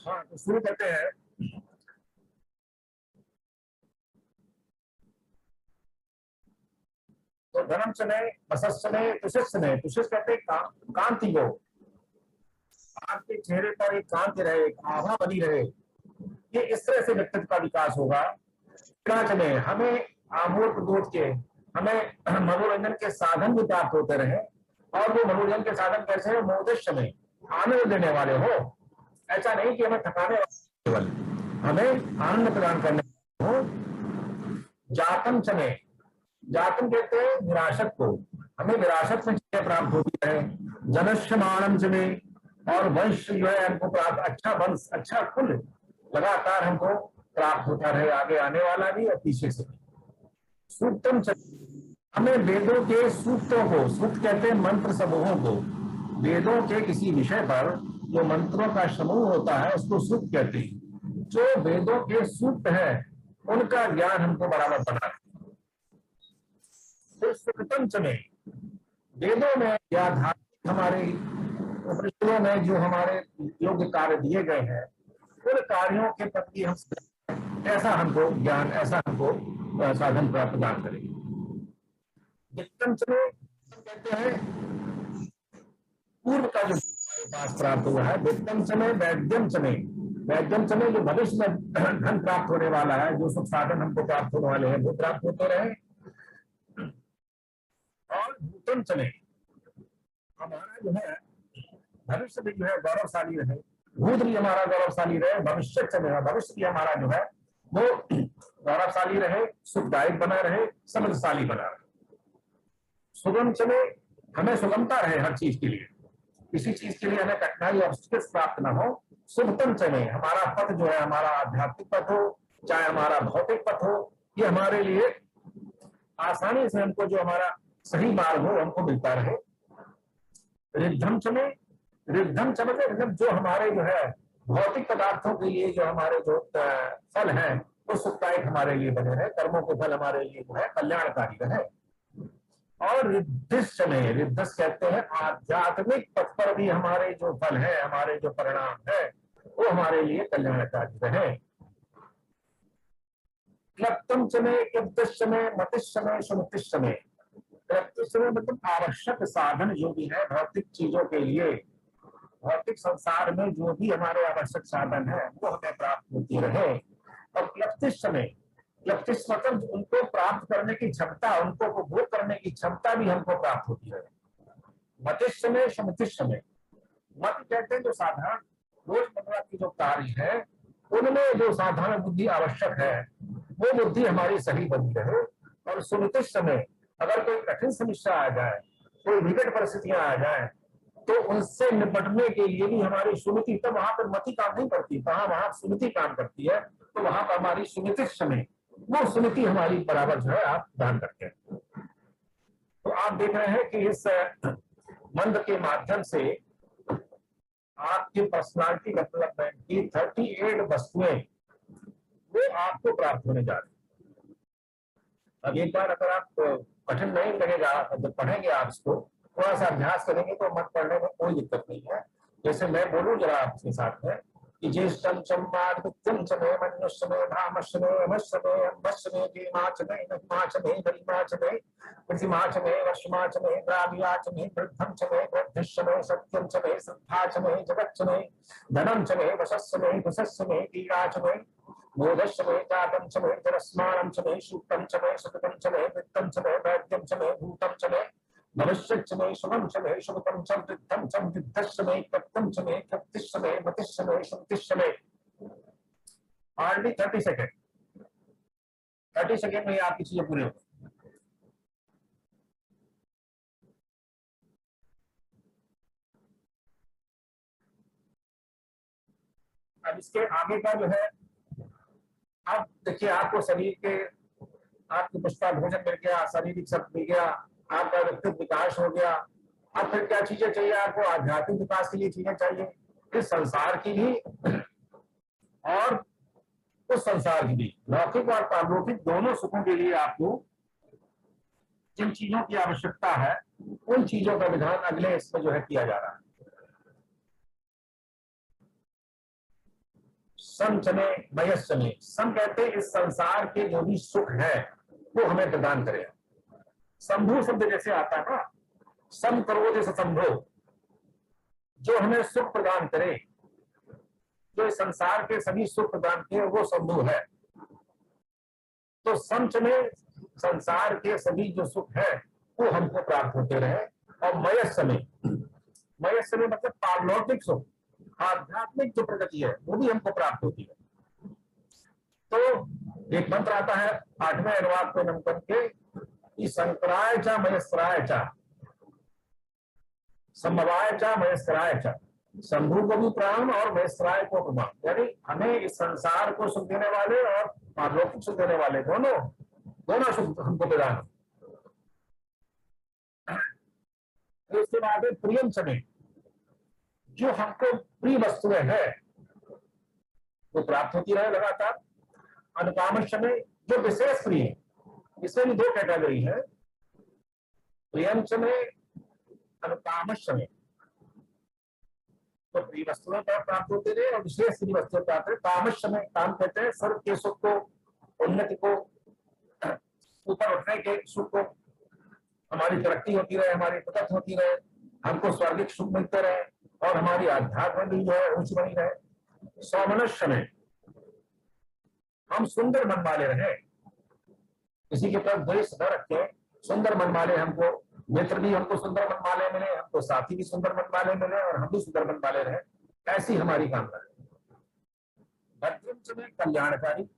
हाँ, तो शुरू करते हैं। तो धर्म चले, असस्चने, तुषस्चने। तुषस कहते हैं कांति को, आपके चेहरे पर एक कांति रहे, एक आभा बनी रहे, ये इस तरह से व्यक्तित्व का विकास होगा। चले, हमें आमूल प्रदोष के, हमें मनोरंजन के साधन भी प्राप्त होते रहे, और वो मनोरंजन के साधन कैसे हो? मोदस्य में आनंद देने वाले हो। ऐसा नहीं कि हमें थकाने वाले, हमें आनंद प्रदान करने हो। जातम चले, जातम कहते हैं विरासत को, हमें विरासत में चीजें प्राप्त होती है। जनस्यमाणम चले, और वंश जो है हमको प्राप्त, अच्छा वंश, अच्छा कुल लगातार हमको प्राप्त होता रहे, आगे आने वाला भी और पीछे से भी। सूक्तम चले, हमें वेदों के सूक्तों को, सूक्त कहते हैं मंत्र समूहों को, वेदों के किसी विषय पर जो मंत्रों का समूह होता है उसको सूक्त कहते हैं। जो वेदों के सूक्त है उनका ज्ञान हमको बराबर बना है। सुकृतम चले, वेदों में या धार्मिक हमारे उपनिषदों में जो हमारे योग्य कार्य दिए गए हैं, उन कार्यों के प्रति हम ऐसा हमको ज्ञान, ऐसा हमको साधन प्राप्त प्रदान करेंगे। वित्तम चले कहते हैं पूर्व का जो पास प्राप्त हुआ है। वित्तम चले, वैद्यम चले, वैद्यम चले जो भविष्य में धन प्राप्त होने वाला है, जो सब साधन हमको प्राप्त होने वाले हैं वो प्राप्त होते रहे। और भूतम चले, हमारा जो है भविष्य भी जो है गौरवशाली रहे, भूत भी हमारा गौरवशाली रहे, भविष्य चले, भविष्य भी हमारा जो है वो गौरवशाली रहे, सुखदायक बना रहे, समृद्धशाली बना रहे। सुगम चले, हमें सुगमता रहे हर चीज के लिए, किसी चीज के लिए हमें कठिनाई और स्ट्रेस प्राप्त ना हो। शुभतम चले, हमारा पथ जो है, हमारा आध्यात्मिक पथ हो चाहे हमारा भौतिक पथ हो, ये हमारे लिए आसानी से हमको जो हमारा सही मार्ग हो हमको मिलता रहे। रिद्धम चले, रिद्धम चले मतलब जो हमारे जो है भौतिक पदार्थों के लिए जो हमारे जो फल है वो सुखदायक हमारे लिए बने रहे, कर्मों के फल हमारे लिए जो है कल्याणकारी रहे। और रिद्धिस चले, रिद्धस कहते हैं आध्यात्मिक पथ पर भी हमारे जो फल है, हमारे जो परिणाम है वो हमारे लिए कल्याणकारी रहे। क्लप्तम चले, क्लप्तिश चले, मतिश चले, सुमतिश चले। क्लप्तिश चले मतलब आवश्यक साधन जो भी है भौतिक चीजों के लिए, भौतिक संसार में जो भी हमारे आवश्यक साधन है वो हमें प्राप्त होती रहे। और क्लप्तिश चले, क्लप्तिश मतलब उनको प्राप्त करने की क्षमता, उनको उपभोग करने की क्षमता भी हमको प्राप्त होती रहे। मतिश समय, समतिश समय, मत कहते हैं जो साधारण रोजमर्रा की जो कार्य है उनमें जो साधारण बुद्धि आवश्यक है वो बुद्धि हमारी सही बनी रहे। और सुनितिश समय, अगर कोई कठिन समस्या आ जाए, कोई विकट परिस्थितियां आ जाए, तो उनसे निपटने के लिए भी हमारी सुमिति, तब वहां पर मति काम नहीं करती, वहां सुमिति काम करती है। तो वहां पर हमारी सुमिति समय, वो सुमिति हमारी बराबर जो है आप दान करते हैं। तो आप देख रहे हैं कि इस मंत्र के माध्यम से आपकी पर्सनालिटी डेवलपमेंट की 38 वस्तुएं वो आपको प्राप्त होने जा रही। अब एक बार अगर आप कठिन नहीं लगेगा, जब पढ़ेंगे आप इसको थोड़ा सा अभ्यास करेंगे तो मत पढ़ने में कोई दिक्कत नहीं है। जैसे मैं बोलूं जरा आपके साथ में कि ज्येष्ठम चम्मार्तित्यम चमे मन्युष्यमे भामश्यमे अमश्यमे अम्बश्यमे भीमाचमे नहिमाचमे गरिमाचमे प्रतिमाचमे वर्षमाचमे द्रावियाचमे वृद्धम चमे वृद्धिश्यमे सत्यम चमे श्रद्धाचमे जगच्चमे धनम चमे वशस्यमे कुशस्यमे वीराचमे मोदश्यमे जातम चमे जरस्माणम चमे सूक्तम चमे सुकृतम चमे वित्तम चमे वैद्यम चमे भूतम चमे भविष्य चमे शुभम चमे शुभतम चम वृद्धम चम वृद्धश्यमे क्लप्तम चमे क्लप्तिश्यमे मतिश्यमे सुमतिश्यमे। हार्डली 30 सेकेंड, 30 सेकेंड में आपकी चीजें पूरी होगी। अब इसके आगे का जो है, अब देखिए आपको शरीर के, आपको पुष्पा भोजन मिल गया, शारीरिक सब मिल गया, आपका व्यक्तित्व विकास हो गया। अब फिर क्या चीजें चाहिए आपको? आध्यात्मिक विकास के लिए चीजें चाहिए, इस संसार की भी और उस संसार की भी, लौकिक और पारलौकिक दोनों सुखों के लिए आपको जिन चीजों की आवश्यकता है उन चीजों का विधान अगले इसमें जो है किया जा रहा है। सम चमे मयस चमे। सम कहते हैं इस संसार के जो भी सुख है वो हमें प्रदान करे। शंभु शब्द जैसे आता है ना, सम करो जैसे शंभो, जो हमें सुख प्रदान करे, जो इस संसार के सभी सुख प्रदान किए वो शंभु है। तो संच में संसार के सभी जो सुख है वो हमको प्राप्त होते रहे। और मयस्य में, मयस्य में मतलब पारलौकिक सुख, आध्यात्मिक जो प्रगति है वो भी हमको प्राप्त होती है। तो एक मंत्र आता है 8वें अनुवाद को नम करके कि शंकराय चा मयस्राय चा संभवाय चा मयस्राय चा, शंभु को भी प्रणाम और मयस्राय को प्रणाम। यानी हमें इस संसार को सुख देने वाले और पारलौकिक सुख देने वाले दोनों सुख हमको प्रदान। इसके बाद प्रियम समय, जो हमको प्रिय वस्तुएं है वो प्राप्त होती रहे लगातार। अनुकाम समय, जो विशेष प्रिय है, इसमें भी 2 कैटेगरी है, प्रियम समय, अनुकाम समय। तो प्रिय वस्तुएं प्राप्त होते रहे और विशेष प्रिय वस्तुएं प्राप्त रहे। काम समय, काम कहते हैं सर्व के सुख को, उन्नति को, ऊपर उठने के सुख को, हमारी तरक्की होती रहे, हमारी प्रगति होती रहे, हमको स्वर्गिक सुख मिलते रहे और हमारी आध्यात्म भी जो है ऊंची बनी रहे। सौमनस्य में हम सुंदर मन वाले रहे, किसी के प्रति द्वेष न रखें, सुंदर मन वाले, हमको मित्र भी हमको सुंदर मन वाले मिले, हमको साथी भी सुंदर मन वाले मिले और हम भी सुंदर मन वाले रहे, ऐसी हमारी कामना है। भद्रम में कल्याणकारी,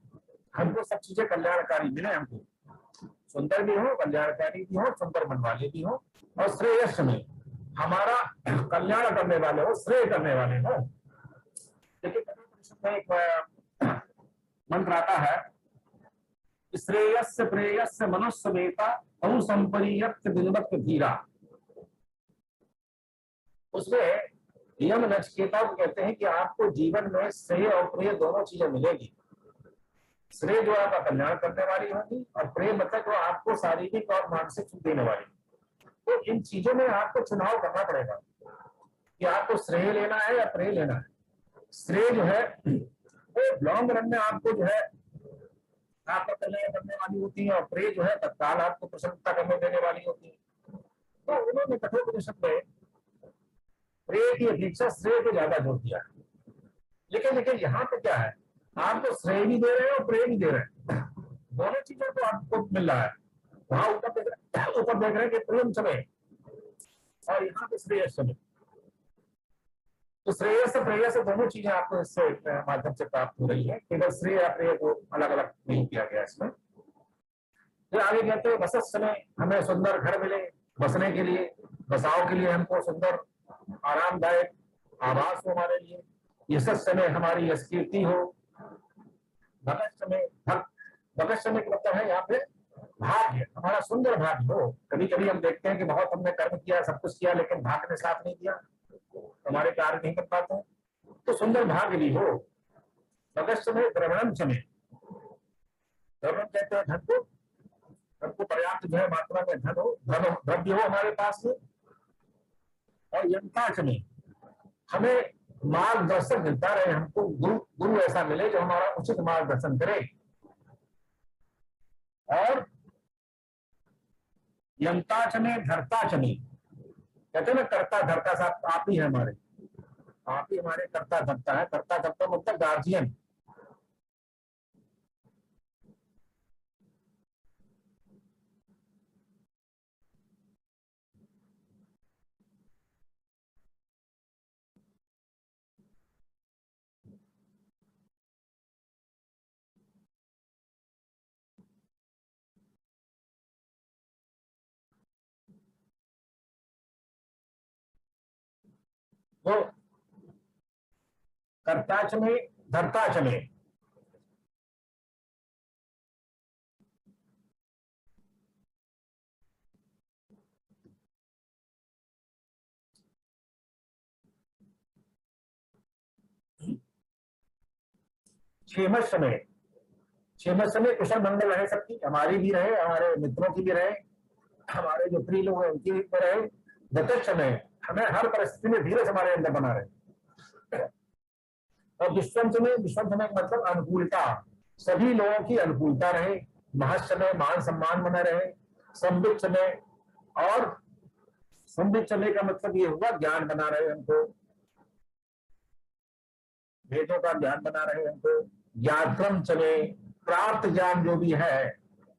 हमको सब चीजें कल्याणकारी मिले, हमको सुंदर भी हो, कल्याणकारी भी हो, सुंदर मन वाले भी हो और श्रेयस में हमारा कल्याण करने वाले हो, श्रेय करने वाले हो। देखिए एक मंत्र आता है, श्रेयस्य प्रेयस्य मनुष्यमेता अनुसंपरीयत्य विनिवत्य धीरा। उसमें यम नचिकेता को कहते हैं कि आपको जीवन में श्रेय और प्रेय दोनों चीजें मिलेगी। श्रेय जो आपका कल्याण करने वाली होगी और प्रेय मतलब जो आपको शारीरिक और मानसिक सुख देने वाली। तो इन चीजों में आपको चुनाव करना पड़ेगा कि आपको श्रेय लेना है या प्रेय लेना है। श्रेय जो है वो लॉन्ग रन में आपको जो है आपका कल्याण करने वाली होती है और प्रेय जो है तत्काल आपको प्रसन्नता करने देने वाली होती है। तो उन्होंने कठोपनिषद में प्रेय की अपेक्षा श्रेय को ज्यादा जोर दिया है। लेकिन यहाँ पे क्या है, आपको श्रेय भी दे रहे हैं और प्रेय भी दे रहे हैं, दोनों चीजों को आपको मिल रहा है। वहां ऊपर देख रहे हैं कि प्रेम समय और यहाँ पे श्रेयस समय। तो श्रेयस प्रेयस दोनों चीजें आपको इससे माध्यम से प्राप्त हो रही है, केवल श्रेय या प्रेय को अलग अलग नहीं किया गया इसमें। फिर आगे कहते हैं बसत समय, हमें सुंदर घर मिले बसने के लिए, बसाव के लिए हमको सुंदर आरामदायक आवास हो हमारे लिए। यशस समय हमारी यशकीर्ति हो। भगत समय, भगत समय का मतलब है यहाँ पे भाग्य, हमारा सुंदर भाग्य हो। कभी कभी हम देखते हैं कि बहुत हमने कर्म किया, सब कुछ किया, लेकिन भाग्य ने साथ नहीं दिया, हमारे कार्य नहीं कर पाते, तो सुंदर भाग्य भी हो। भगत समय द्रवणम समय, द्रवणम कहते हैं धन को, धन को पर्याप्त जो है मात्रा में धन हो, द्रव्य हो हमारे पास में। और यंता समय, हमें मार्गदर्शन मिलता रहे, हमको गुरु ऐसा मिले जो हमारा उचित मार्गदर्शन करे। और यंताच में धरताच में, कहते हैं ना कर्ता धरता, साहब आप ही है हमारे, आप ही हमारे कर्ता धरता है। कर्ता धरता मतलब गार्जियन। वो कर्ताच में धरताच में, क्षेम समय, क्षेम समय कुशल मंगल रहे सबकी, हमारी भी रहे, हमारे मित्रों की भी रहे, हमारे जो प्रिय लोग हैं उनकी भी रहे। गत समय, हमें हर परिस्थिति में धीरज हमारे अंदर बना रहे। और विश्वम समय मतलब अनुकूलता, सभी लोगों की अनुकूलता रहे, महत्समय मान सम्मान बना रहे, संबित समय, और संबित समय का मतलब ये हुआ ज्ञान बना रहे हमको, वेदों का ज्ञान बना रहे हमको, ज्ञातक्रम चले, प्राप्त ज्ञान जो भी है,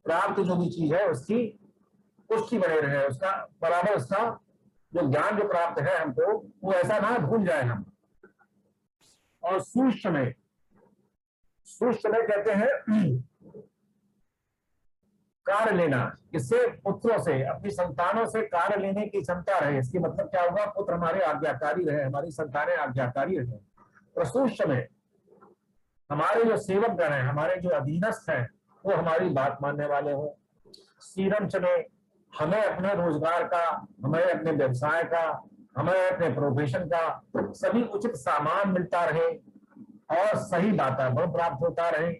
प्राप्त जो भी चीज है उसकी पुष्टि बने रहे, उसका बराबर, उसका जो ज्ञान जो प्राप्त है हमको वो ऐसा ना भूल जाए हम। और सूक्ष्म समय कहते हैं कार्य लेना, इससे पुत्रों से, अपनी संतानों से कार्य लेने की क्षमता रहे। इसकी मतलब क्या होगा, पुत्र हमारे आज्ञाकारी रहे, हमारी संतानें आज्ञाकारी रहे। प्रसूत समय हमारे जो सेवक गण हैं, हमारे जो अधीनस्थ हैं, वो हमारी बात मानने वाले हों। सीरम समय हमें अपने रोजगार का, हमें अपने व्यवसाय का, हमें अपने प्रोफेशन का सभी उचित सामान मिलता रहे और सही वातावरण प्राप्त होता रहे।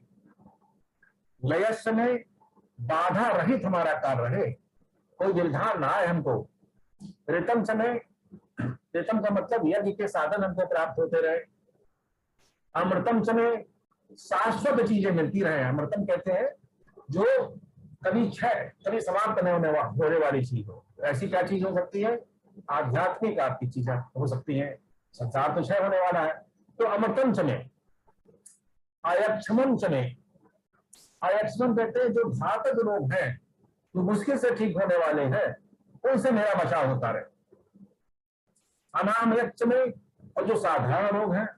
लयस समय बाधा रहित हमारा कार्य रहे, कोई व्यवधान ना आए हमको। ऋतम समय, ऋतम का मतलब यज्ञ के साधन हमको प्राप्त होते रहे। अमृतम समय शाश्वत चीजें मिलती रहे। अमृतम कहते हैं जो कभी क्षय, कभी समाप्त नहीं होने वाली चीज हो। ऐसी क्या चीज हो सकती है, आध्यात्मिक आपकी चीजें हो सकती हैं, संसार तो क्षय होने वाला है। तो अमृतम समय, अयक्षमम समय, अयक्षमम कहते हैं जो घातक रोग हैं, जो मुश्किल से ठीक होने वाले हैं, उनसे मेरा बचाव होता रहे। अनामयक्ष में, और जो साधारण रोग हैं,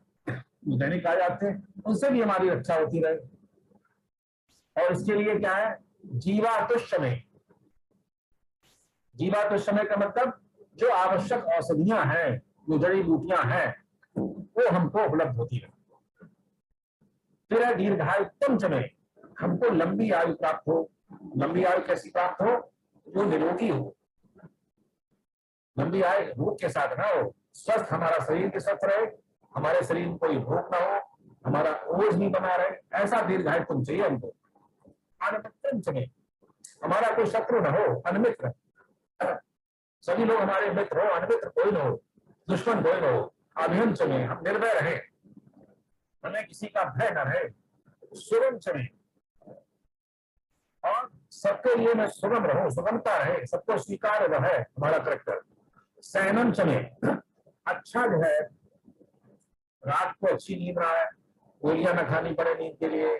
दैनिक आ जाते हैं, उनसे भी हमारी रक्षा होती रहे। और इसके लिए क्या है, जीवातुष्यमय, जीवातुष्यमय का मतलब जो आवश्यक औषधियां हैं, जो जड़ी बूटियां हैं, वो हमको उपलब्ध होती रहे। फिर है दीर्घायुत्तम समय, हमको लंबी आयु प्राप्त हो। लंबी आयु कैसी प्राप्त हो, जो निरोगी हो, लंबी आयु रोग के साथ ना हो, स्वस्थ, हमारा शरीर भी स्वस्थ रहे, हमारे शरीर में कोई भूख ना हो, हमारा ओज भी बना रहे, ऐसा दीर्घायुत्तम चाहिए हमको। अनमित्रम समय, हमारा कोई शत्रु न हो, अनमित्र, सभी लोग हमारे मित्र हो, अनमित्र कोई न हो, दुश्मन कोई न हो। अभियम समय, हम निर्भय रहे, हमें किसी का भय न रहे। सुगम समय, और सबके लिए मैं सुगम रहूं, सुगमता रहे, सबको स्वीकार रहे हमारा करेक्टर। सहनम समय, अच्छा जो है, रात को अच्छी नींद आए, गोलियां न खानी पड़े नींद के लिए,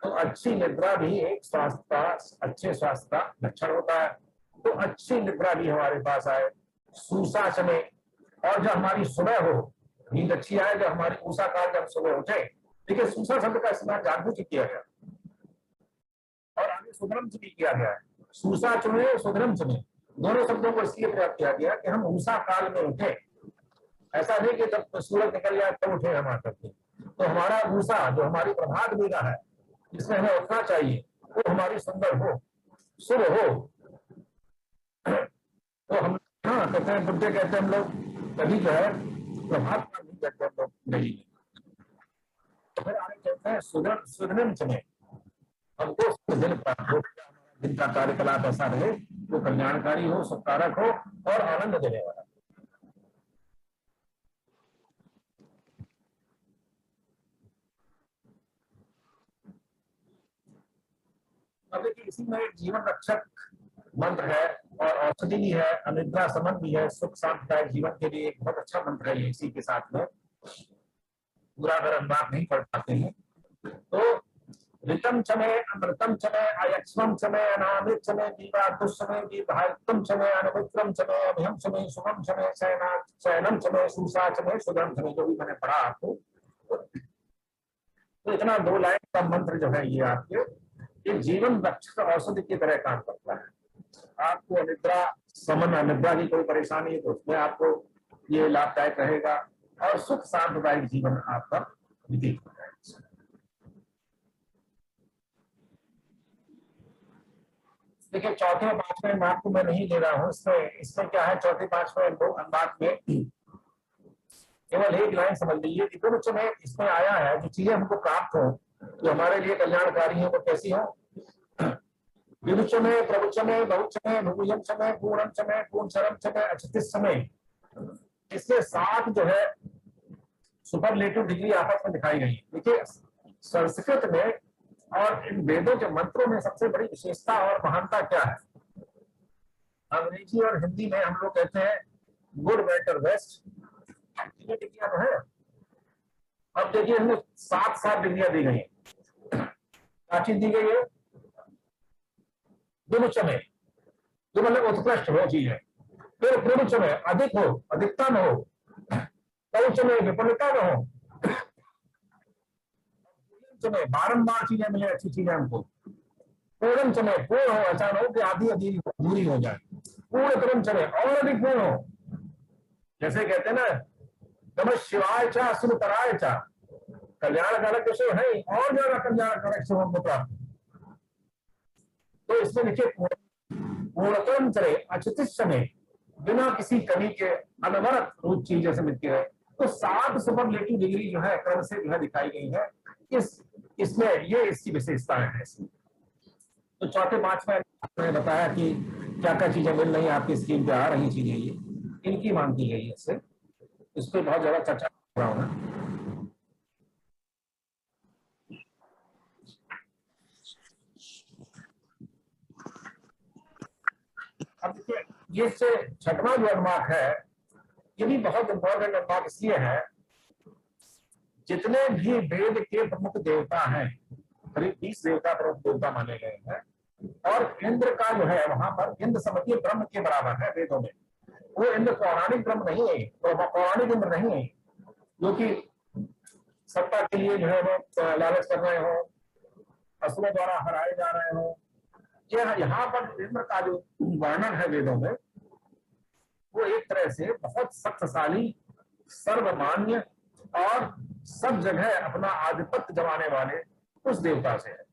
तो अच्छी निद्रा भी एक स्वास्थ्य का, अच्छे स्वास्थ्य का लक्षण होता है। तो अच्छी निद्रा भी हमारे पास आए। सूसा समय, और जब हमारी सुबह हो, नींद अच्छी आए, जब हमारी ऊषा काल, जब सुबह उठे। देखिए सूसा शब्द का इस्तेमाल जानबूझ के किया गया और आगे सुधरम से भी किया गया है। सूसा चुने और सुधरम चुने, दोनों शब्दों को इसलिए प्रयोग किया गया कि हम ऊषा काल में उठे। ऐसा नहीं कि जब सूरज निकल जाए तब उठे हम आकर के। तो हमारा ऊषा, जो हमारी प्रभात बेला है, जिसमें हमें उठना चाहिए, वो हमारी सुंदर हो, शुभ हो। तो हम, हाँ कहते हैं, बुद्धे कहते हैं हम लोग, कभी जो है प्रभात काल नहीं कहते हम लोग नहीं। तो फिर आगे कहते हैं सुधरम समय, हमको दिन प्राप्त हो, दिन का कार्यकलाप ऐसा रहे वो कल्याणकारी हो, सुखकारक हो और आनंद देने वाला। अब देखिए इसी में एक जीवन रक्षक मंत्र है और औषधि भी है, अनिद्रा समन भी है, सुख शांतिदायक जीवन के लिए एक बहुत अच्छा मंत्र है। इसी के साथ में पूरा अगर हम बात नहीं पढ़ पाते हैं तो ऋतम समय, अमृतम समय, अयक्ष्मम समय, अनामित समय, दीवातुष समय, दीर्घायुत्तम समय, अनमित्रम समय, अभयम समय, सुगम समय, शयनम समय, सूसा समय, सुगम समय, जो भी मैंने पढ़ा आपको। तो इतना 2 लाइन का मंत्र जो है ये आपके एक जीवन रक्षक औषधि की तरह काम करता है। आपको अनिद्रा समन, अनिद्रा की कोई परेशानी है तो उसमें आपको ये लाभदायक रहेगा और सुख शांतिदायक जीवन आपका व्यतीत हो जाएगा। देखिए चौथे पांचवें अनुवाद को मैं नहीं ले रहा हूँ, इसमें क्या है, चौथे पांचवें अनुवाद में केवल एक लाइन समझ लीजिए कि कुछ में इसमें आया है जो चीजें हमको प्राप्त हो, जो हमारे लिए कल्याणकारी है, वो कैसी हो। विरुच में, प्रभुच में, बहुच में, भुभुजम समय, पूर्णम समय, पूर्ण शरम समय, अचित समय, इसके साथ जो है सुपरलेटिव डिग्री आपस में दिखाई गई है। देखिए संस्कृत में और इन वेदों के मंत्रों में सबसे बड़ी विशेषता और महानता क्या है? अंग्रेजी और हिंदी में हम लोग कहते हैं गुड बेटर बेस्ट, ये डिग्रियां तो है। अब देखिए इनमें 7 डिग्रियां दी गई है। क्या चीज दी गई है? दुरुचमय, जो मतलब उत्कृष्ट हो चीज है। फिर दुरुचमय अधिक हो, अधिकतम हो। कौचमय विफलता न हो। समय बारंबार चीजें मिले, अच्छी चीजें हमको। पूर्ण समय पूर्ण हो, ऐसा न हो कि आधी आधी पूरी हो जाए। पूर्ण क्रम चले और अधिक पूर्ण हो। जैसे कहते हैं ना, नमः शिवाय चा सुरतराय चा, कल्याणकारक विषय है और ज्यादा कल्याणकारक से हमको प्राप्त। तो इसमें लिखे पूर्णतम चले अचित समय, बिना किसी कमी के अनवरत रूप चीजें से मिलती है। तो 7 सुपरलेटिव डिग्री जो है क्रम से जो है दिखाई गई है। इसमें ये इसकी विशेषताएं हैं। तो चौथे 5वें मैंने बताया कि क्या क्या चीजें मिल रही है आपकी स्क्रीन पे आ रही चीजें, ये इनकी मांग की गई है। इससे इस पर बहुत ज्यादा चर्चा कर रहा हूं मैं। अब देखिए ये से 6वां जो अनुवाक है, ये भी बहुत इंपॉर्टेंट अनुवाक इसलिए है, जितने भी वेद के प्रमुख देवता हैं, करीब 20 देवता प्रमुख देवता माने गए हैं, और इंद्र का जो है वहां पर इंद्र समझिए ब्रह्म के बराबर है वेदों में। वो इंद्र पौराणिक ब्रह्म नहीं है, तो पौराणिक इंद्र नहीं है जो कि सत्ता के लिए जो है वो लालच कर रहे हो, असुरों द्वारा हराए जा रहे हो। यह यहाँ पर इंद्र का जो वर्णन है वेदों में, वो एक तरह से बहुत शक्तिशाली, सर्वमान्य और सब जगह अपना आधिपत्य जमाने वाले उस देवता से है।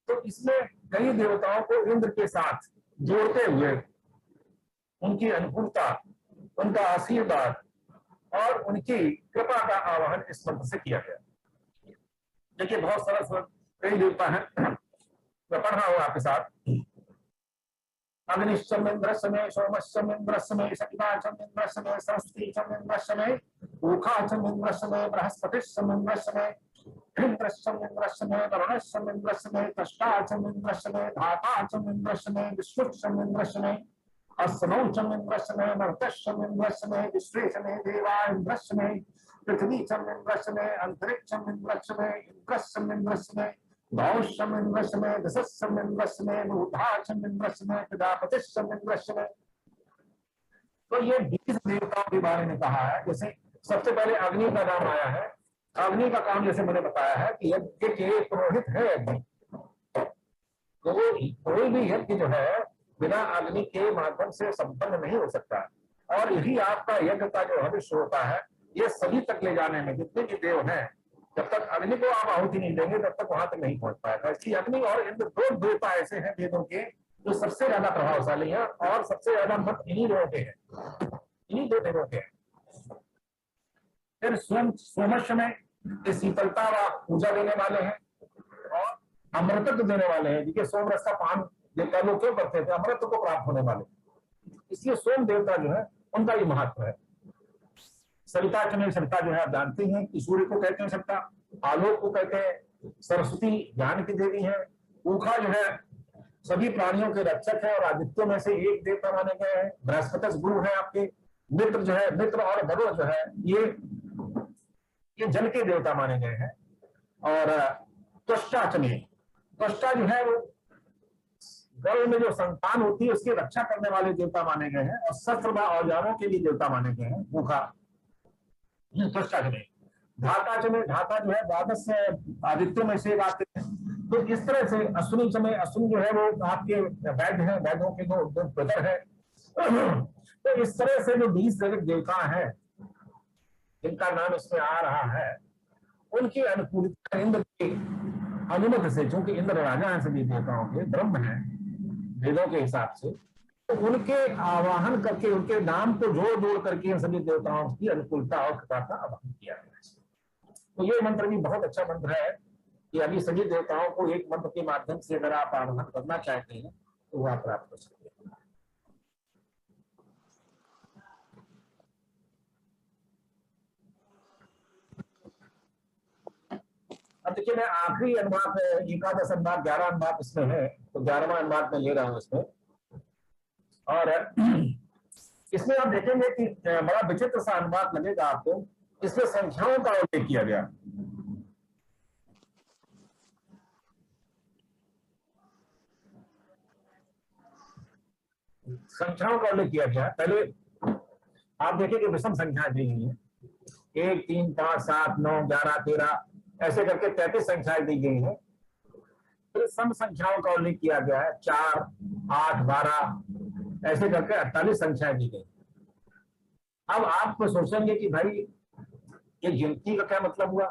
तो इसमें कई देवताओं को इंद्र के साथ जोड़ते हुए उनकी अनुकूलता, उनका आशीर्वाद और उनकी कृपा का आवाहन इस मंत्र से किया गया। देखिए बहुत सरल कई देवता है, मैं पढ़ रहा हूं आपके साथ। अग्निश्चमिंद्रश्चमे सोमश्चमिंद्रश्चमे सकिताचमिंद्रश्चमे सरस्वतीचमिंद्रश्चमे ऊखाचमिंद्रश्चमे बृहस्पतिश्चमिंद्रश्चमे इंद्रश्चमिंद्रश्चमे वरुणश्चमिंद्रश्चमे त्वष्टाचमिंद्रश्चमे धाताचमिंद्रश्चमे विश्वश्चमिंद्रश्चमे अस्नौचमिंद्रश्चमे मर्तश्चमिंद्रश्चमे विश्वेशमे देवा इंद्रश्चमे पृथ्वीचमिंद्रश्चमे अंतरिक्षमिंद्रश्चमे इंद्रश्चमिंद्रश्चमे भौष्यमिंद्रश्चमे दशस्यमिंद्रश्चमे मूढ़ाचमिंद्रश्चमे प्रजापतिश्चमिंद्रश्चमे। तो ये 20 देवताओं के बारे में कहा है। जैसे सबसे पहले अग्नि का नाम आया है। अग्नि का काम जैसे मैंने बताया है कि यज्ञ के पुरोहित है अग्नि। तो कोई भी यज्ञ जो है बिना अग्नि के माध्यम से संपन्न नहीं हो सकता। और यही आपका यज्ञ का जो भविष्य होता है, ये सभी तक ले जाने में जितने भी देव हैं, जब तक अग्नि को आप आहुति नहीं देंगे तब तक वहां तक नहीं पहुंच पाएगा। इसलिए अग्नि और इंद्र 2 देवता ऐसे हैं वेदों के जो सबसे ज्यादा प्रभावशाली है और सबसे ज्यादा मत इन्हीं लोगों के हैं, इन्हीं 2 देवों के हैं। फिर सोमश्य में शीतलता व ऊर्जा देने वाले हैं और अमृतत्व देने वाले हैं। देखिए सोम रस का पान देवता लोग क्यों करते थे? अमृत को प्राप्त होने वाले। इसलिए सोम देवता जो है उनका ही महत्व है। सविता चंद्र, सविता जो है आप जानते हैं कि सूर्य को कहते हैं सविता, आलोक को कहते हैं, सरस्वती ज्ञान की देवी है, ऊखा जो है सभी प्राणियों के रक्षक है और आदित्यों में से एक देवता माने गए हैं, बृहस्पति गुरु है आपके, मित्र जो है, मित्र और वरुण जो है ये जल के देवता माने गए हैं। और त्वष्टाचमे, त्वष्टा जो है वो गर्भ में जो संतान होती है उसकी रक्षा करने वाले देवता माने गए हैं और शस्त्र व औजारों के भी देवता माने गए हैं ऊखा। त्वष्टाचमे, धाताचमे, धाता जो है 12 आदित्यों में से एक आते हैं। तो इस तरह से अश्विनी चमे, अश्विनी जो है वो आपके वैद्य हैं, वैद्यों के 2 ब्रदर है। तो इस तरह से जो 20 देवता हैं जिनका नाम इसमें आ रहा है, उनकी अनुकूलता इंद्र की अनुमति से, चूंकि इंद्र राजा है सभी देवताओं के, ब्रह्म है वेदों के हिसाब से, तो उनके आवाहन करके उनके नाम को जोड़ जोड़ करके सभी देवताओं की अनुकूलता और कृपा का आवाहन किया गया। तो ये मंत्र भी बहुत अच्छा मंत्र है कि अभी सभी देवताओं को एक मंत्र के माध्यम से अगर आप आवाहन करना चाहते हैं तो वह प्राप्त कर सकते हैं। देखिए मैं आखिरी अनुवाद एकादश अनुवाद 11 अनुवाद इसमें है, तो 11वां अनुवाद में ले रहा हूं इसमें। और इसमें आप देखेंगे कि बड़ा विचित्र सा अनुवाद लगेगा आपको, इसमें संख्याओं का उल्लेख किया गया। संख्याओं का उल्लेख किया गया। पहले आप देखेंगे विषम संख्याएं दी गई हैं, 1 3 5 7 9 11 13 ऐसे करके 33 संख्याएं दी गई हैं। फिर सम संख्याओं का उल्लेख किया गया है, 4 8 12 ऐसे करके 48 संख्याएं दी गई। अब आप सोचेंगे कि भाई ये गिनती का क्या मतलब हुआ,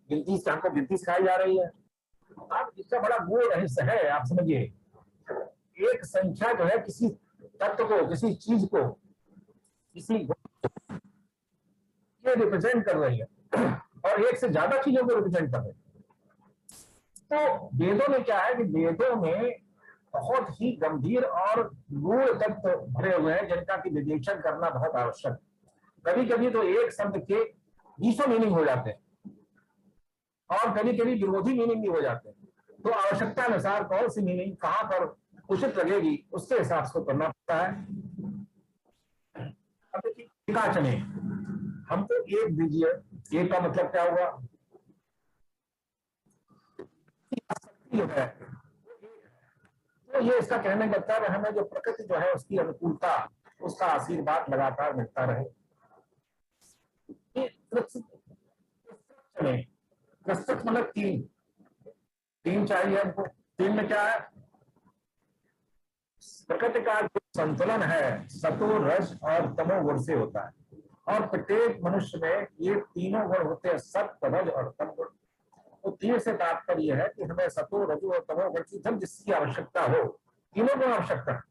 गिनती से हमको गिनती सिखाई जा रही है। अब इसका बड़ा गूढ़ रहस्य है, आप समझिए। एक संख्या जो है किसी तत्व को, किसी चीज को, किसी ये रिप्रेजेंट कर रही है और एक से ज्यादा चीजों को रिप्रेजेंट कर रही है। तो वेदों में क्या है कि वेदों में बहुत ही गंभीर और गूढ़ तत्व भरे हुए हैं जिनका की विवेचन करना बहुत आवश्यक है। कभी कभी तो एक शब्द के 20 मीनिंग हो जाते हैं और कभी कभी विरोधी मीनिंग भी हो जाते हैं। तो आवश्यकता अनुसार कौन सी मीनिंग कहां पर उचित लगेगी उसके हिसाब से करना पड़ता है। अब देखिए एकाचने, हमको एक दीजिए, एक का मतलब क्या हुआ, जो है तो ये इसका कहने का मतलब है हमें जो प्रकृति जो है उसकी अनुकूलता, उसका आशीर्वाद लगातार मिलता रहे। मतलब तीन चाहिए हमको। तीन में क्या है, प्रकृति का जो संतुलन है सतो रज और तमो गुण से होता है और प्रत्येक मनुष्य में ये तीनों गुण होते हैं, सत्व रज और तम गुण। तो तीन से तात्पर्य है कि हमें सतो रजो और तमो गुण की जब जिसकी आवश्यकता हो, तीनों गुण आवश्यकता है,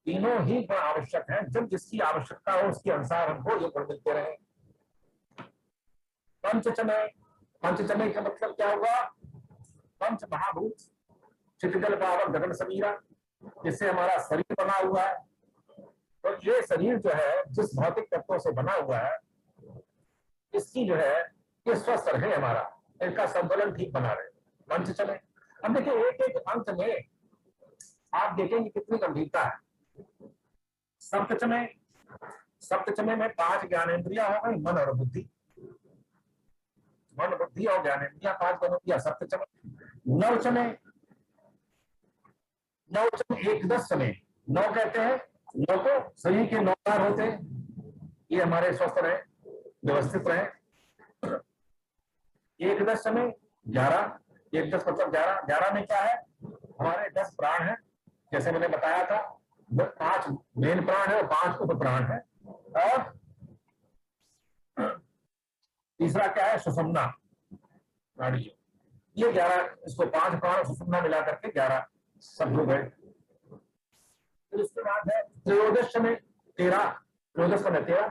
तीनों ही गुण आवश्यक है, जब जिसकी आवश्यकता हो उसके अनुसार हमको ये गुण मिलते रहे। पंचचमय, पंचचमय का मतलब क्या होगा, पंच महाभूत चित्रकल पावक गगन समीरा, जिससे हमारा शरीर बना हुआ है। तो ये शरीर जो है जिस भौतिक तत्वों से बना हुआ है, इसकी जो है ये स्वस्थ रहे, हमारा इनका संतुलन ठीक बना रहे, मंच चले। अब देखिए एक एक अंक में आप देखेंगे कितनी गंभीरता है। सप्तचमय, सप्तचमय में 5 ज्ञानेंद्रियां हो गई, मन और बुद्धि, मन बुद्धि और ज्ञानेंद्रियां 5 ज्ञानेंद्रियां सप्तचमय। नवचमय, नवचमय एकदश समय, नौ कहते हैं नौ को शरीर के 9 तार होते हैं, ये हमारे स्वस्थ रहे, व्यवस्थित रहे। एकदश समय 11, एकदश मतलब 11, 11 में क्या है, हमारे 10 प्राण है, जैसे मैंने बताया था 5 मेन प्राण है और 5 उप प्राण है। और तीसरा क्या है, सुषुम्ना नाड़ी, ये 11, इसको 5 प्राण सुषुम्ना मिला करके 11 सब हो गए। फिर उसके बाद है त्रयोदश समय 13, त्रयोदश समय 13,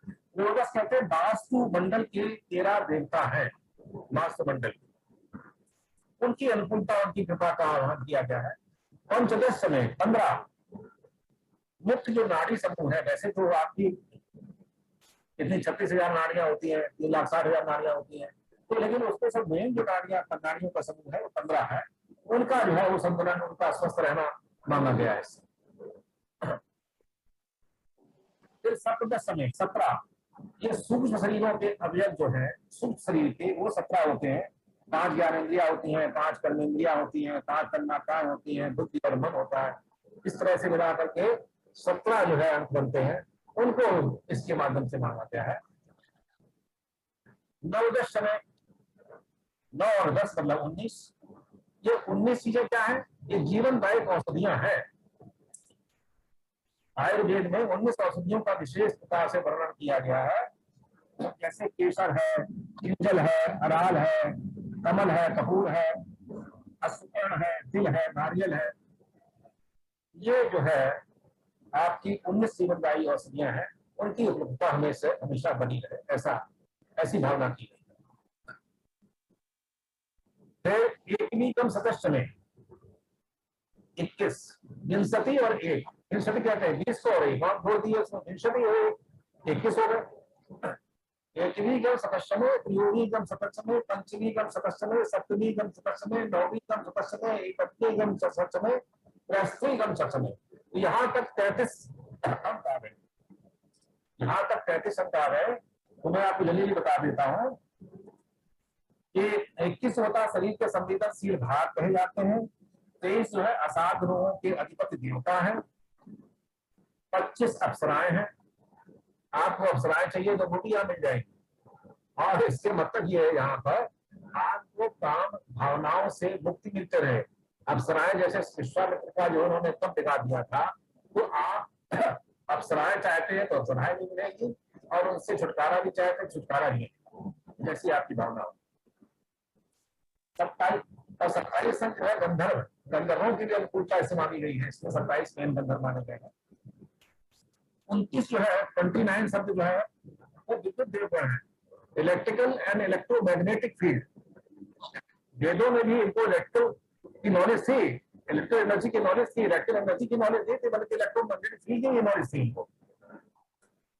त्रयोदश कहते हैं वास्तु मंडल के 13 देवता हैं, वास्तु मंडल उनकी अनुकूलता, उनकी कृपा का आह्वान किया गया है। पंचदश समय 15, मुख्य जो नाड़ी समूह है, वैसे तो आपकी इतनी 36,000 नाड़ियां होती हैं, 3,60,000 नाड़ियां होती हैं, तो लेकिन उसमें सब मेन जो नाड़ियों का समूह है वो 15 है, उनका जो है वो संतुलन, उनका स्वस्थ रहना मांगा गया है। फिर सप्तदश समय 17, ये सूक्ष्म शरीरों के अवयव जो है, सूक्ष्म शरीर के वो 17 होते हैं। 5 ज्ञानेंद्रियां होती हैं, 5 कर्मेंद्रियां होती हैं, 5 तन्मात्राएं होती हैं, बुद्धि और मन होता है। इस तरह से मिला करके 17 जो है अंक बनते हैं, उनको इसके माध्यम से मांगा गया है। नवदश समय 9 और 10 मतलब 19, ये 19 चीजें क्या है, ये जीवनदायक औषधियां हैं। आयुर्वेद में 19 औषधियों का विशेष प्रकार से वर्णन किया गया है, जैसे केसर है, किंजल है, अराल है, कमल है, कपूर है, अश्वर्ण है, तिल है, नारियल है। ये जो है आपकी 19 जीवनदायी औषधियां हैं, उनकी उपलब्धता हमेशा बनी रहे, ऐसी भावना की गई। फिर एकमीकम सदस्य में 21, विंशति और 1, विंशति कहते हैं 20 को और 1 जोड़ दिए उसमें, विंशति हो 21 हो गए। एकवी गम सतस्समे, त्रियोगी गम सतस्समे, पंचमी गम सतस्समे, सप्तमी गम सतस्समे, नौवीं गम सतस्समे, एकवी गम सतस्समे, त्रयस्त्री गम सतस्समे। यहाँ तक 33 अंक आ गए। यहाँ तक 33 अंक आ गए। तो मैं आपको जल्दी बता देता हूँ कि 21 होता शरीर के संवेदनशील भाग कहे जाते हैं। 23 जो है असाध रोगों के अधिपति देवता है। 25 अप्सराएं हैं। आपको अप्सराएं चाहिए तो वो भी यहाँ मिल जाएंगी। और इसके मतलब ये है यहाँ पर आपको काम भावनाओं से मुक्ति मिलते रहे। अप्सराएं जैसे विश्वामित्र का जो उन्होंने तब दिखा दिया था, तो आप अप्सराएं चाहते हैं तो अप्सराएं भी मिलेगी, और उनसे छुटकारा भी चाहते हैं छुटकारा भी, जैसी आपकी भावना हो। 27 अंक है गंधर्व। गंधर्वों की भी अनुकूलता इससे मानी गई है, इसमें 27 मेन गंधर्व माने गए हैं। 29 जो है 29 शब्द जो है वो विद्युत देवगण है। इलेक्ट्रिकल एंड इलेक्ट्रोमैग्नेटिक फील्ड, वेदों में भी इनको इलेक्ट्रो की नॉलेज थी, इलेक्ट्रो एनर्जी की नॉलेज थी, इलेक्ट्रो एनर्जी की नॉलेज नहीं थी, बल्कि इलेक्ट्रोमैग्नेटिक फील्ड की नॉलेज थी इनको।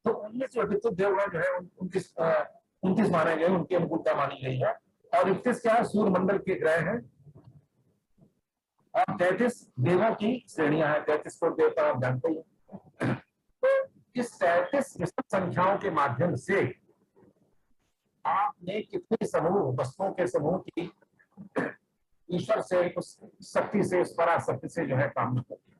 तो 19 जो विद्युत देवगण जो है 29 माने गए, उनकी अनुकूलता मानी गई है। और 31 क्या है, सूर्य मंडल के ग्रह हैं। और 33 देवों की श्रेणियां हैं। 33 को देवता आप जानते ही। तो इस 33 विषम संख्याओं के माध्यम से आपने कितने समूह, वस्तुओं के समूह की ईश्वर से, उस शक्ति से, उस पराशक्ति से जो है कामना करती है।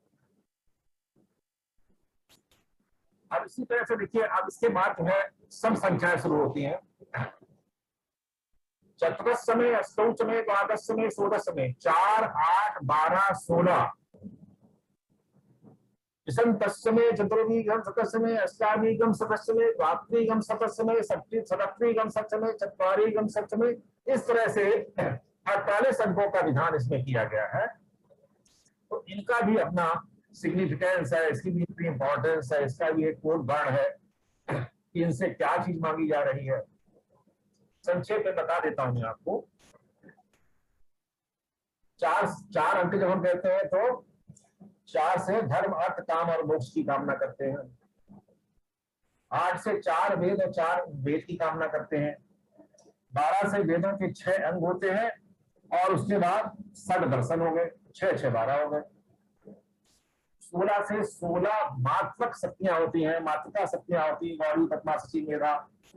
अब इसी तरह से देखिए, अब इसके बाद जो है सम संख्याएं शुरू होती हैं। चतुर्दशमे, अष्टौचमे, द्वादशमे, षोडशमे, 4, 8, 12, 16। विषमतस्समे, चतुर्वीगम सतस्समे, अष्टावीगम सतस्समे, द्वात्रीगम सतस्समे, सप्तत्रीगम सतस्समे, चत्वारीगम सतस्समे। इस तरह से 48 अंकों का विधान इसमें किया गया है। तो इनका भी अपना सिग्निफिकेंस है, इसकी भी अपनी इंपॉर्टेंस है, इसका भी एक कोड वर्ण है कि इनसे क्या चीज मांगी जा रही है। संक्षेप में बता देता हूं मैं आपको। 4 अंक जब हम कहते हैं तो 4 से धर्म, अर्थ, काम और मोक्ष की कामना करते हैं। 8 से 4 वेद और 4 वेद की कामना करते हैं। 12 से वेदों के 6 अंग होते हैं, और उसके बाद षड दर्शन हो गए, 6, 6, 12 हो गए। 16 से 16 मात्रक शक्तियां होती हैं, मातृका शक्तियां होती हैं। गौरी, पद्मा, शची, मेधा,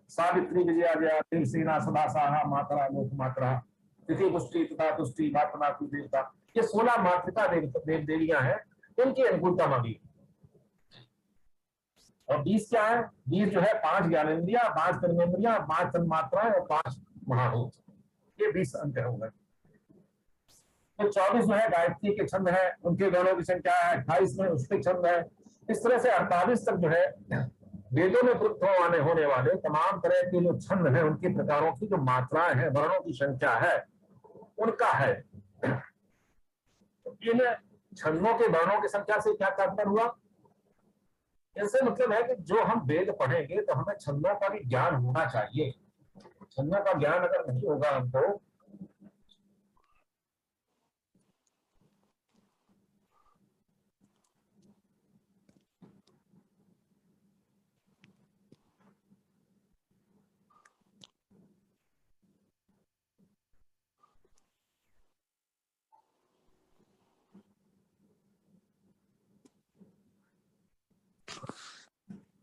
सावित्री, विजया, जया, देवसेना, सदा, साहा, मात्रा, लोक मात्रा, तिथि, पुष्टि, तथा तुष्टि, मात्रा, देवता। ये 16 मातृका देव देवियां हैं, इनकी अनुकूलता मांगी। और 20 क्या है? 20 जो है 5 ज्ञानेंद्रिया, 5 कर्मेंद्रिया, 5 तन्मात्राएं और 5 महाभूत। ये 20 अंक हो गए। तो 24 जो है गायत्री के छंद है, उनके गणों की संख्या है। 28 में उसके छंद है। इस तरह से 48 तक जो है वेदों में प्रयुक्त होने वाले तमाम तरह के जो छंद हैं, उनके प्रकारों की जो मात्राएं हैं, वर्णों की संख्या है, उनका है। इन छंदों के वर्णों की संख्या से क्या तात्पर्य हुआ? इससे मतलब है कि जो हम वेद पढ़ेंगे तो हमें छंदों का भी ज्ञान होना चाहिए। छंदों का ज्ञान अगर नहीं होगा हमको,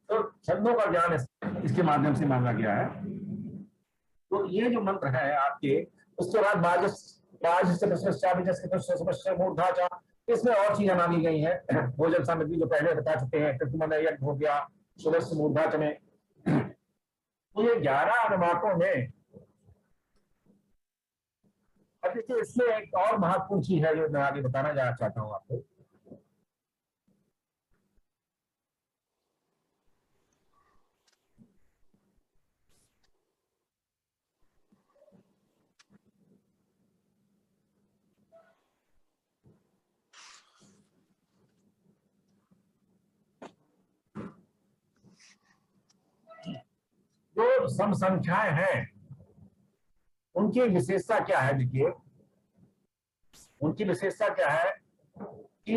तो छंदों का ज्ञान इसके माध्यम से मांगा गया है। तो ये जो मंत्र है आपके, उसके बाद इसमें और चीजें मांगी गई हैं। भोजन सामग्री जो पहले बता चुके हैं, यज्ञ हो गया, सुदस्य मूर्धा में। तो ये 11 अनुवाकों में, अब देखिए इसमें एक और महत्वपूर्ण चीज है जो मैं आगे बताना चाहता हूँ आपको। जो सम संख्याएं हैं उनकी विशेषता क्या है? देखिए उनकी विशेषता क्या है कि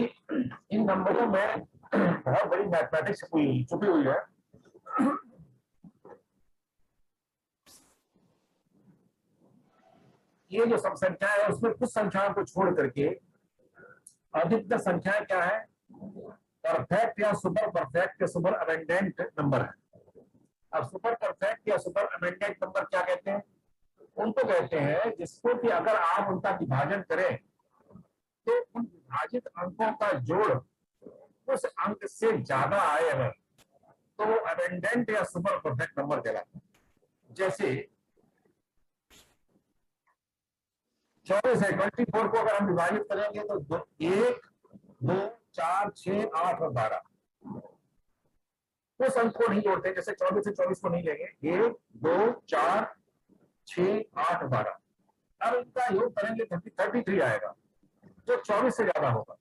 इन नंबरों में बहुत बड़ी मैथमेटिक्स छुपी हुई है। ये जो सब संख्या है उसमें कुछ संख्याओं को छोड़ करके अधिकतर संख्या क्या है, परफेक्ट या सुपर परफेक्ट या सुपर अबेंडेंट नंबर है। अब सुपर परफेक्ट या सुपर अबेंडेंट नंबर क्या कहते हैं? उनको कहते हैं जिसको कि अगर आप उनका विभाजन करें तो उन विभाजित अंकों का जोड़ उस अंक से ज्यादा आए अगर, तो वो अबेंडेंट या सुपर परफेक्ट नंबर कहलाता है। जैसे 24 है, 24 को अगर हम विभाजित करेंगे तो 1, 2, 4, 6, 8 और 12 उस अंक को नहीं जोड़ते। जैसे 24 से 24 को नहीं लेंगे, 1, 2, 4, 6, 8, 12। अब इनका योग करेंगे 33 आएगा जो 24 से ज्यादा होगा।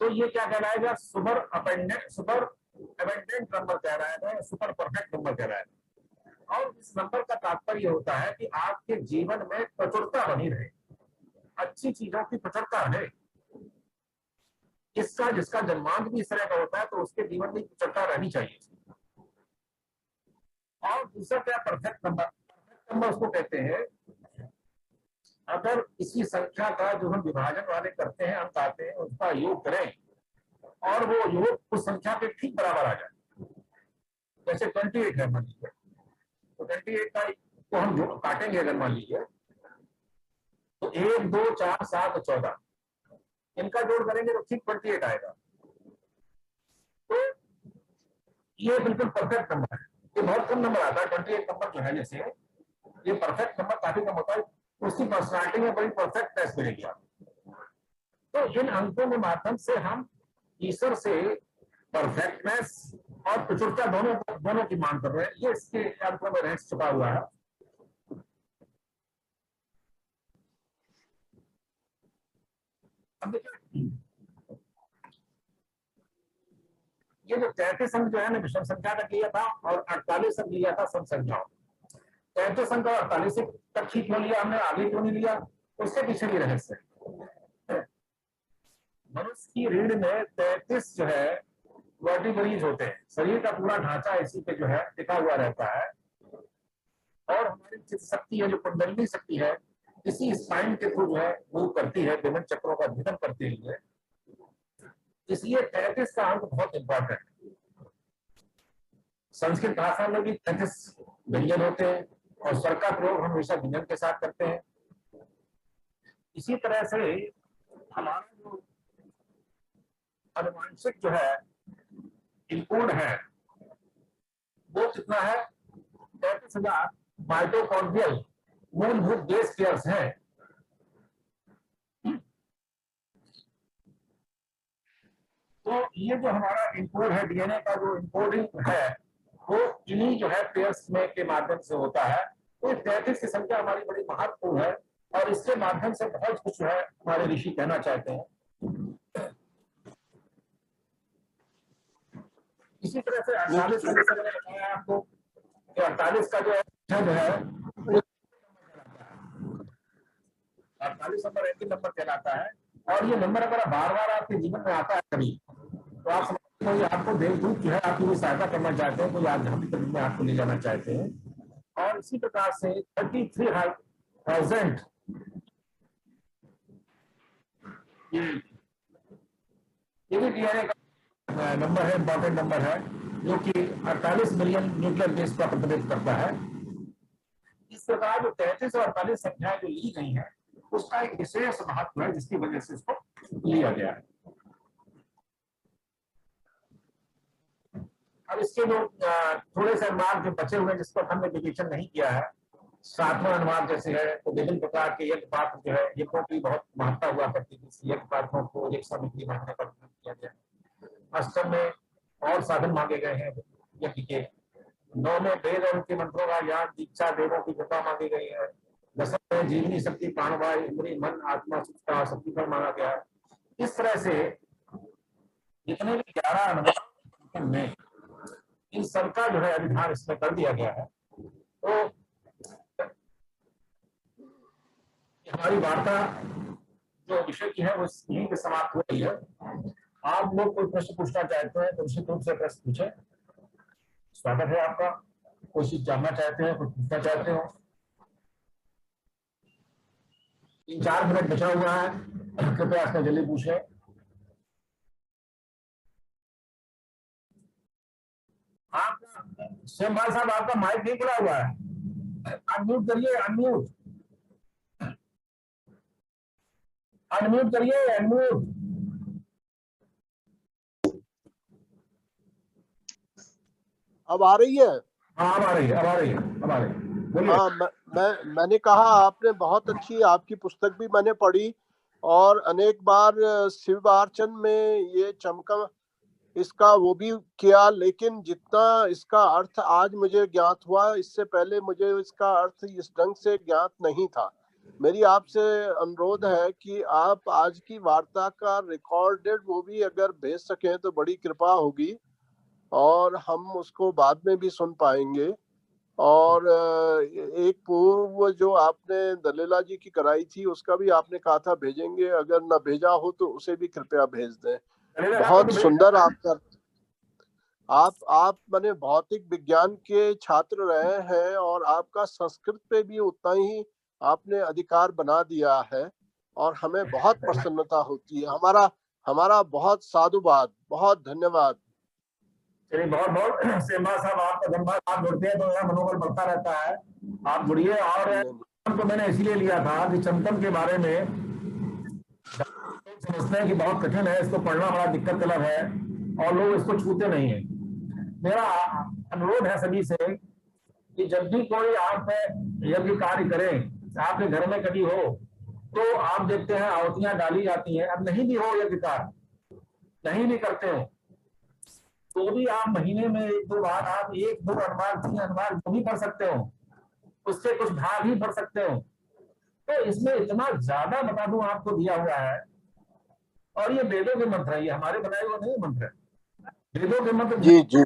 तो ये क्या कहलाएगा? सुपर अबेंडेंट नंबर कहलाएगा, सुपर परफेक्ट नंबर कहलाएगा। और इस नंबर का तात्पर्य होता है कि आपके जीवन में प्रचुरता बनी रहे, अच्छी चीजों की प्रचुरता रहे। इसका जिसका जन्मांक भी इस तरह का होता है तो उसके जीवन में प्रचुरता रहनी चाहिए। और दूसरा क्या? Perfect number. परफेक्ट नंबर उसको कहते हैं अगर इसी संख्या का जो हम विभाजन वाले करते हैं, अंक आते हैं, उसका योग करें और वो योग उस संख्या के ठीक बराबर आ जाए। जैसे 28 है मान लीजिए, तो 28 का को हम जो काटेंगे अगर मान लीजिए तो 1, 2, 4, 7 और 14 इनका जोड़ करेंगे तो ठीक 28 आएगा। तो ये बिल्कुल परफेक्ट नंबर है। ये बहुत कम नंबर आता है 28 नंबर जो है। जैसे ये परफेक्ट नंबर काफी कम होता है, उसकी पर्सनालिटी में बड़ी परफेक्टनेस मिलेगी आपको। तो इन अंकों के माध्यम से हम ईश्वर से परफेक्टनेस और प्रचुरता दोनों की मांग कर रहे हैं। ये इसके अंकों में रहस्य छुपा हुआ है। अब देखिए ये जो 33 अंक जो है ना विषम संख्या तक लिया था और 48 अंक लिया था सम संख्याओं। 33 अंक और 48 तक ठीक हो लिया हमने, आगे क्यों नहीं लिया? उसके पीछे भी रहस्य है। मनुष्य की रीढ़ में 33 जो है वर्टिब्रेज होते हैं। शरीर का पूरा ढांचा इसी पे जो है टिका हुआ रहता है। और हमारी चित्त शक्ति है, जो कुंडलिनी शक्ति है, इसी स्पाइन के थ्रू जो है मूव करती है, विभिन्न चक्रों का भेदन करती है। इसलिए 33 का अंक बहुत इंपॉर्टेंट है। संस्कृत भाषा में भी 33 व्यंजन होते हैं और स्वर का प्रयोग हम हमेशा व्यंजन के साथ करते हैं। इसी तरह से हमारा जो अनुवांशिक जो है इनकोड है वो कितना है? 33,000 माइटोकॉन्ड्रियल मूलभूत बेस पेयर्स हैं। तो ये जो हमारा इनकोड है, डीएनए का जो इनकोडिंग है, वो इन्हीं जो है पेयर्स में के माध्यम से होता है। तो 33 की संख्या हमारी बड़ी महत्वपूर्ण है और इसके माध्यम से बहुत कुछ है हमारे ऋषि कहना चाहते हैं। इसी तरह से 48 का जैसे मैंने बताया आपको कि 48 का जो है 48 नंबर एक नंबर कहलाता है। और ये नंबर अगर बार बार आपके जीवन में आता है कभी, तो आप समझते हैं आपको देवदूत जो है आपकी सहायता करना चाहते हैं, कोई आध्यात्मिक कदम में आपको ले जाना चाहते हैं। और इसी प्रकार से 33,000 ये भी डीएनए का नंबर है, इंपॉर्टेंट नंबर है, जो कि 48 मिलियन न्यूक्लियर बेस का प्रतिनिधित्व करता है। इस प्रकार जो 33 और 48 संख्याएं जो ली गई हैं उसका एक विशेष महत्व है जिसकी वजह से इसको लिया गया है। अब इसके जो थोड़े से अनुवाद जो बचे हुए जिस पर हमने डिविजन नहीं किया है, 7वां अनुवाद जैसे है तो विभिन्न प्रकार के यज्ञ पात्र जो है यज्ञों की बहुत महत्ता हुआ करती थी। यज्ञ पात्रों को एक सामग्री मांगने पर किया गया। अष्टम में और साधन मांगे गए हैं यज्ञ के। 9 में वेद और उनके मंत्रों का ज्ञान, दीक्षा, देवों की कृपा मांगी गई है। 10 में जीवनी शक्ति, प्राणवायु, इंद्रिय, मन, आत्मा, सुखता, शक्ति पर मांगा गया है। इस तरह से जितने भी 11 अनुवाद में इन सबका जो है अधिधान इसमें कर दिया गया है। तो हमारी वार्ता जो विषय की है वो यहीं पे समाप्त हो रही है। आप लोग कोई प्रश्न पूछना चाहते हैं तो निश्चित रूप से प्रश्न पूछे, स्वागत है आपका। कोई चीज जानना चाहते हैं, कुछ पूछना चाहते हो? 3-4 मिनट बचा हुआ है, कृपया इसमें जल्दी पूछे। आपका सेमवाल साहब, आपका माइक नहीं खुला हुआ है, अनम्यूट करिए, अनम्यूट अनम्यूट करिए, अनम्यूट। अब आ रही है? हाँ अब आ रही है, अब आ रही है, अब आ रही है, बोलिए। हाँ, मैंने कहा आपने बहुत अच्छी, आपकी पुस्तक भी मैंने पढ़ी और अनेक बार शिवार्चन में ये चमकम इसका वो भी किया, लेकिन जितना इसका अर्थ आज मुझे ज्ञात हुआ, इससे पहले मुझे इसका अर्थ इस ढंग से ज्ञात नहीं था। मेरी आपसे अनुरोध है कि आप आज की वार्ता का रिकॉर्डेड वो भी अगर भेज सकें तो बड़ी कृपा होगी और हम उसको बाद में भी सुन पाएंगे। और एक पूर्व जो आपने दलीला जी की कराई थी उसका भी आपने कहा था भेजेंगे, अगर न भेजा हो तो उसे भी कृपया भेज दें। बहुत सुंदर आपका, आप माने भौतिक विज्ञान के छात्र रहे हैं और आपका संस्कृत पे भी उतना ही आपने अधिकार बना दिया है और हमें बहुत प्रसन्नता होती है। हमारा हमारा बहुत साधुवाद, बहुत धन्यवाद। चलिए, बहुत बहुत सेमा साहब, आपका धन्यवाद। आप जुड़ते हैं तो मेरा मनोबल बढ़ता रहता है, आप जुड़िए। और तो मैंने इसीलिए लिया था कि चमकम के बारे में समझते हैं कि बहुत कठिन है, इसको पढ़ना बड़ा दिक्कत तलब है और लोग इसको छूते नहीं है। मेरा अनुरोध है सभी से कि जब भी कोई आप यज्ञ कार्य करें, आपके घर में कभी हो तो आप देखते हैं आहुतियां डाली जाती हैं। अब नहीं भी हो यज्ञ कार्य, नहीं भी करते हो तो भी आप महीने में 1-2 बार आप 1-2 अनुवाद 3 अनुवाद जो भी पढ़ सकते हो, उससे कुछ भाग ही पढ़ सकते हो। तो इसमें इतना ज्यादा बता दूं आपको दिया हुआ है, और ये वेदों के मंत्र है, ये हमारे बनाए हुए नहीं मंत्र है, वेदों के मंत्र। जी जी।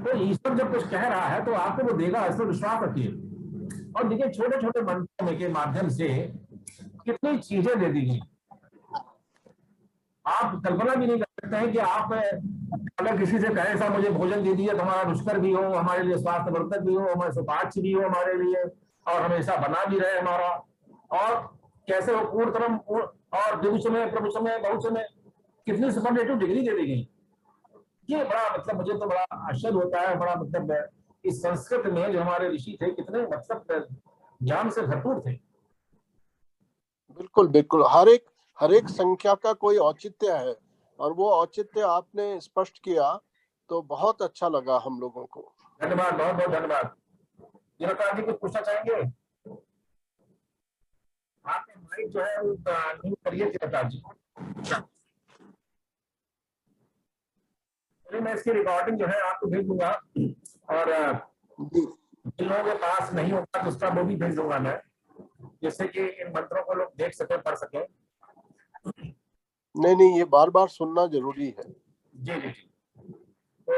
तो ईश्वर जब कुछ कह रहा है तो आपको वो देगा, इस पर विश्वास रखिए। और देखिए, छोटे छोटे मंत्रों के माध्यम से कितनी चीजें दे दी गई, आप कल्पना भी नहीं कर सकते हैं कि आप अगर किसी से कहें साहब मुझे भोजन दे दिए, तो हमारा रुचकर भी हो, हमारे लिए स्वास्थ्यवर्धक भी हो, हमारे सुपाच्य भी हो हमारे लिए, और हमेशा बना भी रहे हमारा, और कैसे वो पूर्णतम और दिवस में प्रभु में बहुत में कितनी सुपरलेटिव डिग्री दे दी गई। ये बड़ा मतलब मुझे तो बड़ा आश्चर्य होता है, बड़ा मतलब इस संस्कृत में जो हमारे ऋषि थे कितने मतलब ज्ञान से भरपूर थे। बिल्कुल बिल्कुल, हर एक संख्या का कोई औचित्य है और वो औचित्य आपने स्पष्ट किया तो बहुत अच्छा लगा हम लोगों को। धन्यवाद, बहुत बहुत धन्यवाद। जी कुछ पूछना चाहेंगे? आपका माइक जो है वो म्यूट करिए जी। मैं इसकी रिकॉर्डिंग जो है आपको भेज दूंगा, और जिन लोगों के पास नहीं होगा तो उसका वो भी भेज दूंगा मैं, जिससे कि इन मंत्रों को लोग देख सके, पढ़ सके। नहीं, ये बार बार सुनना जरूरी है। जी जी जी। तो